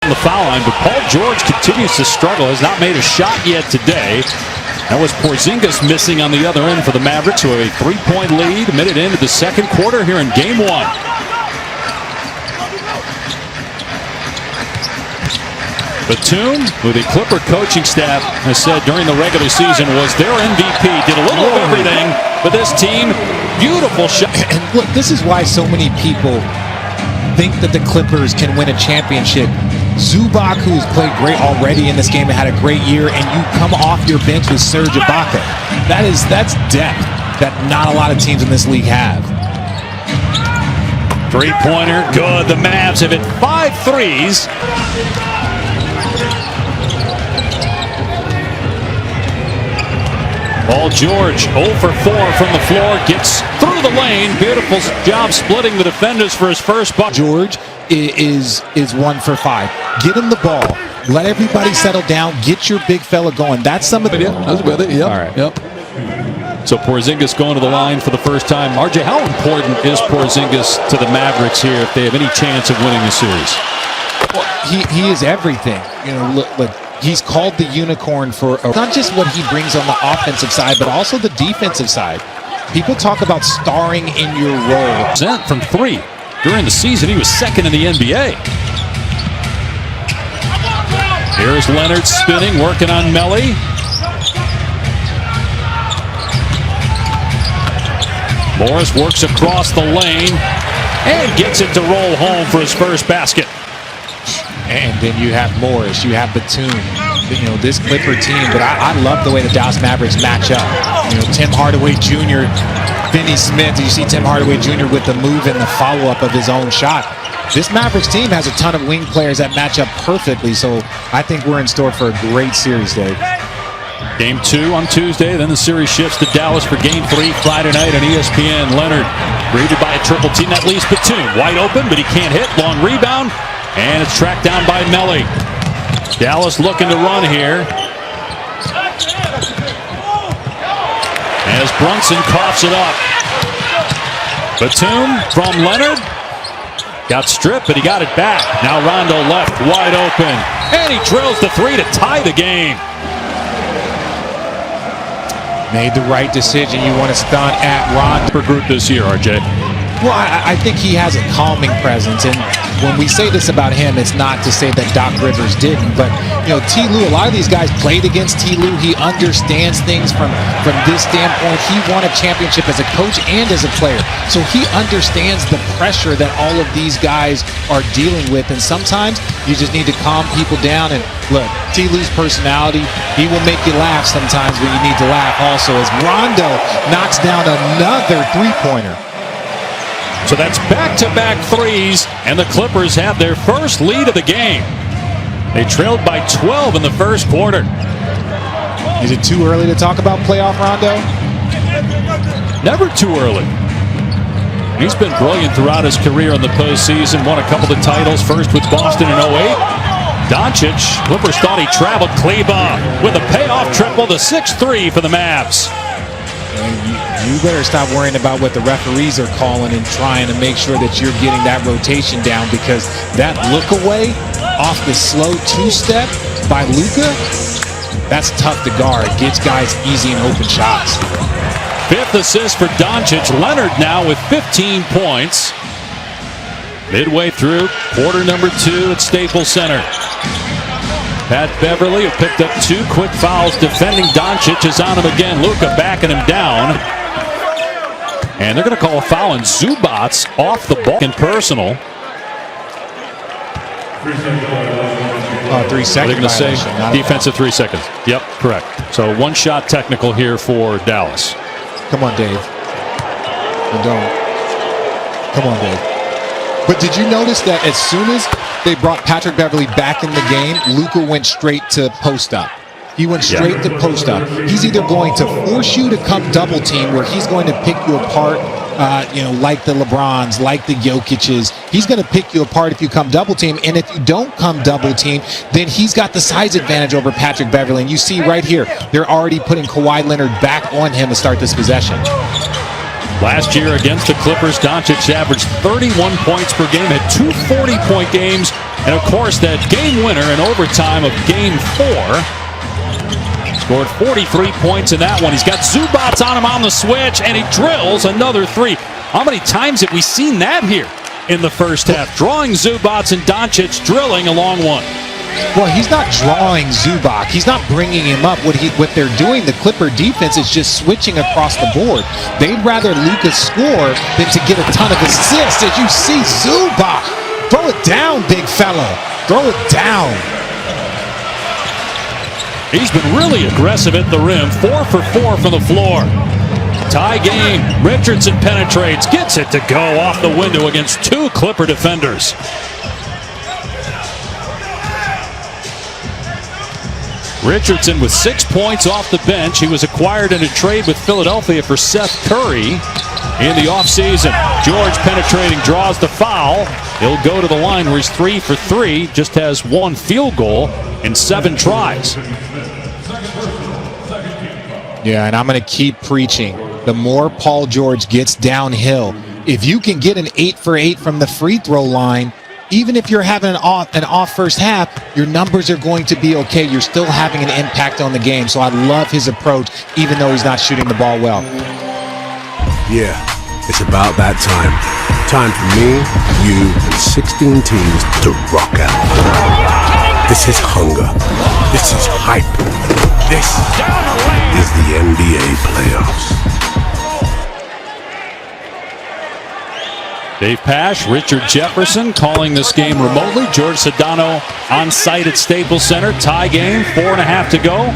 The foul line, but Paul George continues to struggle, has not made a shot yet today. That was Porzingis missing on the other end for the Mavericks, who have a 3-point lead, a minute into the second quarter here in game one. Batum, who the Clipper coaching staff has said during the regular season was their MVP, did a little of everything, but this team, beautiful shot. And look, this is why so many people think that the Clippers can win a championship. Zubac, who's played great already in this game and had a great year, and you come off your bench with Serge Ibaka. That's depth that not a lot of teams in this league have. Three-pointer, good. The Mavs have hit 5 threes. Paul George 0 for 4 from the floor, gets through the lane. Beautiful job splitting the defenders for his first bucket. George is 1 for 5. Get him the ball. Let everybody settle down. Get your big fella going. That's some of the... Yeah, I was with it. Yep. All right. Yep. So Porzingis going to the line for the first time. RJ, how important is Porzingis to the Mavericks here if they have any chance of winning the series? Well, he is everything. You know, look, he's called the unicorn for not just what he brings on the offensive side, but also the defensive side. People talk about starring in your role. From 3. During the season, he was second in the NBA. Here's Leonard spinning, working on Melly. Morris works across the lane and gets it to roll home for his first basket. And then you have Morris, you have Batum, you know, this Clipper team. But I love the way the Dallas Mavericks match up. You know, Tim Hardaway Jr., Finney Smith, you see Tim Hardaway Jr. with the move and the follow-up of his own shot. This Mavericks team has a ton of wing players that match up perfectly, so I think we're in store for a great series, Dave. Game 2 on Tuesday, then the series shifts to Dallas for Game 3 Friday night on ESPN. Leonard greeted by a triple team that leaves Batum wide open, but he can't hit. Long rebound, and it's tracked down by Melly. Dallas looking to run here. As Brunson coughs it up. Batum from Leonard. Got stripped, but he got it back. Now Rondo left, wide open. And he drills the 3 to tie the game. Made the right decision. You want to stunt at Rondo. Group this year, RJ. Well, I think he has a calming presence, and when we say this about him, it's not to say that Doc Rivers didn't, but you know, T. Lue, a lot of these guys played against T. Lue. He understands things from this standpoint. He won a championship as a coach and as a player, so he understands the pressure that all of these guys are dealing with, and sometimes you just need to calm people down. And look, T. Lue's personality, he will make you laugh sometimes when you need to laugh also, as Rondo knocks down another three-pointer. So that's back-to-back threes, and the Clippers have their first lead of the game. They trailed by 12 in the first quarter. Is it too early to talk about playoff Rondo? Never too early. He's been brilliant throughout his career in the postseason. Won a couple of titles, first with Boston in 08. Dončić, Clippers thought he traveled. Kleba with a payoff triple, the 6-3 for the Mavs. You better stop worrying about what the referees are calling and trying to make sure that you're getting that rotation down, because that look away off the slow two-step by Luka, that's tough to guard. Gets guys easy and open shots. 5th assist for Dončić. Leonard now with 15 points. Midway through quarter number 2 at Staples Center. Pat Beverly, who picked up 2 quick fouls defending Dončić, is on him again. Luka backing him down. And they're going to call a foul on Zubac off the ball and personal. 3 seconds. They're going to say defensive 3 seconds. Yep, correct. So 1 shot technical here for Dallas. Come on, Dave. And don't. Come on, Dave. But did you notice that as soon as they brought Patrick Beverly back in the game, Luka went straight to post up? He went straight to post up. He's either going to force you to come double team, where he's going to pick you apart, you know, like the LeBrons, like the Jokic's. He's going to pick you apart if you come double team. And if you don't come double team, then he's got the size advantage over Patrick Beverly. And you see right here, they're already putting Kawhi Leonard back on him to start this possession. Last year against the Clippers, Dončić averaged 31 points per game, had 2 40-point games, And of course, that game winner in overtime of game 4. Scored 43 points in that one. He's got Zubac on him on the switch, and he drills another 3. How many times have we seen that here in the first half? Drawing Zubac and Dončić drilling along one. Well, he's not drawing Zubac. He's not bringing him up. What they're doing, the Clipper defense, is just switching across the board. They'd rather Luka score than to get a ton of assists. As you see, Zubac, throw it down, big fella. Throw it down. He's been really aggressive at the rim. 4 for 4 from the floor. Tie game. Richardson penetrates, gets it to go off the window against 2 Clipper defenders. Richardson with 6 points off the bench. He was acquired in a trade with Philadelphia for Seth Curry in the offseason. George penetrating, draws the foul. He'll go to the line where he's 3 for 3. Just has 1 field goal in 7 tries. Yeah, and I'm going to keep preaching. The more Paul George gets downhill, if you can get an 8 for 8 from the free throw line, even if you're having an off first half, your numbers are going to be okay. You're still having an impact on the game. So I love his approach, even though he's not shooting the ball well. Yeah, it's about that time. Time for me, you, and 16 teams to rock out. This is hunger. This is hype. This is the NBA playoffs. Dave Pasch, Richard Jefferson calling this game remotely. George Sedano on site at Staples Center. Tie game, 4.5 to go.